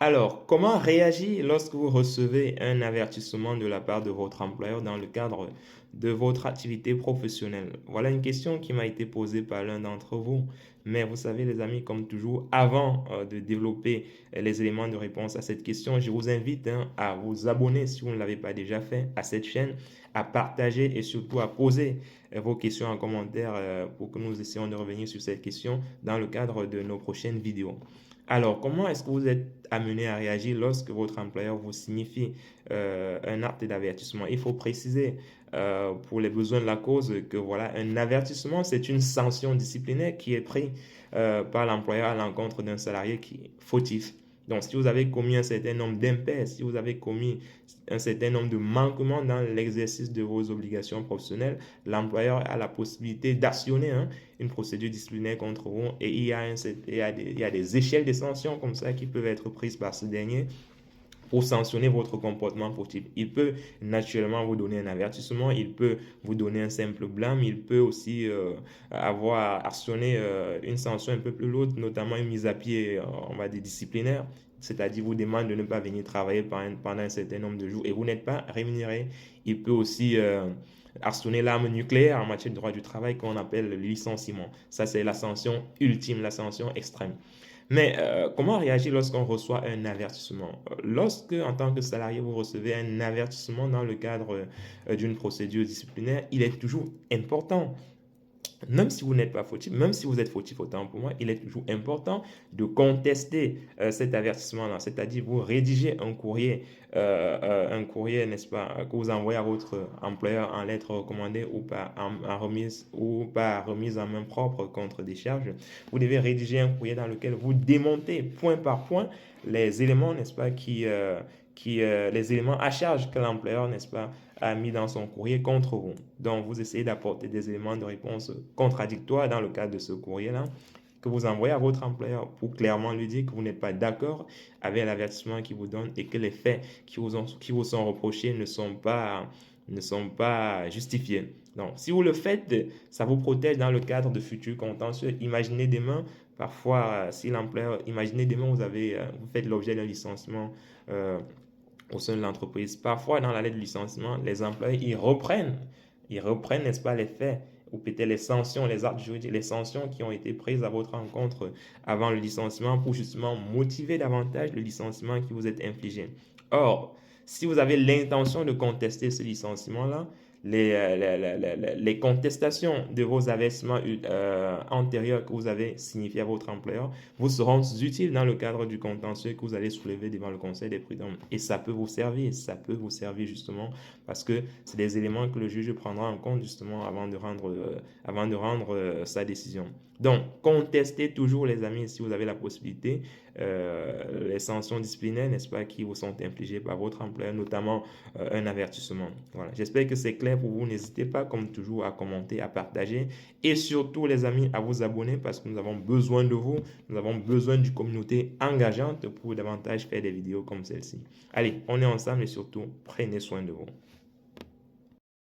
Alors, comment réagir lorsque vous recevez un avertissement de la part de votre employeur dans le cadre de votre activité professionnelle? Voilà une question qui m'a été posée par l'un d'entre vous. Mais vous savez, les amis, comme toujours, avant de développer les éléments de réponse à cette question, je vous invite à vous abonner si vous ne l'avez pas déjà fait à cette chaîne, à partager et surtout à poser vos questions en commentaire pour que nous essayions de revenir sur cette question dans le cadre de nos prochaines vidéos. Alors, comment est-ce que vous êtes amené à réagir lorsque votre employeur vous signifie un acte d'avertissement? Il faut préciser pour les besoins de la cause que voilà, un avertissement, c'est une sanction disciplinaire qui est prise par l'employeur à l'encontre d'un salarié qui est fautif. Donc, si vous avez commis un certain nombre d'impairs, si vous avez commis un certain nombre de manquements dans l'exercice de vos obligations professionnelles, l'employeur a la possibilité d'actionner une procédure disciplinaire contre vous et il y a des échelles de sanctions comme ça qui peuvent être prises par ce dernier pour sanctionner votre comportement fautif. Il peut naturellement vous donner un avertissement, il peut vous donner un simple blâme, il peut aussi avoir actionné une sanction un peu plus lourde, notamment une mise à pied, on va dire disciplinaire, c'est-à-dire vous demande de ne pas venir travailler pendant un certain nombre de jours et vous n'êtes pas rémunéré. Il peut aussi actionner l'arme nucléaire en matière de droit du travail qu'on appelle le licenciement. Ça, c'est la sanction ultime, la sanction extrême. Mais comment réagir lorsqu'on reçoit un avertissement? Lorsque, en tant que salarié, vous recevez un avertissement dans le cadre d'une procédure disciplinaire, il est toujours important, même si vous n'êtes pas fautif, même si vous êtes fautif autant pour moi, il est toujours important de contester cet avertissement-là. C'est-à-dire, vous rédigez un courrier, n'est-ce pas, que vous envoyez à votre employeur en lettre recommandée ou par remise en main propre contre décharge. Vous devez rédiger un courrier dans lequel vous démontez point par point les éléments, n'est-ce pas, les éléments à charge que l'employeur, n'est-ce pas, a mis dans son courrier contre vous. Donc, vous essayez d'apporter des éléments de réponse contradictoires dans le cadre de ce courrier-là que vous envoyez à votre employeur pour clairement lui dire que vous n'êtes pas d'accord avec l'avertissement qu'il vous donne et que les faits qui vous sont reprochés ne sont pas justifiés. Donc, si vous le faites, ça vous protège dans le cadre de futurs contentieux. Imaginez demain, parfois, si l'employeur, imaginez demain, vous faites l'objet d'un licenciement au sein de l'entreprise. Parfois, dans la lettre de licenciement, les employés, ils reprennent, n'est-ce pas, les faits ou peut-être les sanctions, les actes juridiques, les sanctions qui ont été prises à votre encontre avant le licenciement pour justement motiver davantage le licenciement qui vous est infligé. Or, si vous avez l'intention de contester ce licenciement-là, les contestations de vos avertissements antérieurs que vous avez signifiés à votre employeur vous seront utiles dans le cadre du contentieux que vous allez soulever devant le Conseil des prud'hommes. Et ça peut vous servir justement parce que c'est des éléments que le juge prendra en compte justement avant de rendre sa décision. Donc, contestez toujours les amis si vous avez la possibilité les sanctions disciplinaires, n'est-ce pas, qui vous sont infligées par votre employeur, notamment un avertissement. Voilà. J'espère que c'est clair pour vous. N'hésitez pas, comme toujours, à commenter, à partager et surtout, les amis, à vous abonner parce que nous avons besoin de vous. Nous avons besoin d'une communauté engageante pour davantage faire des vidéos comme celle-ci. Allez, on est ensemble et surtout, prenez soin de vous.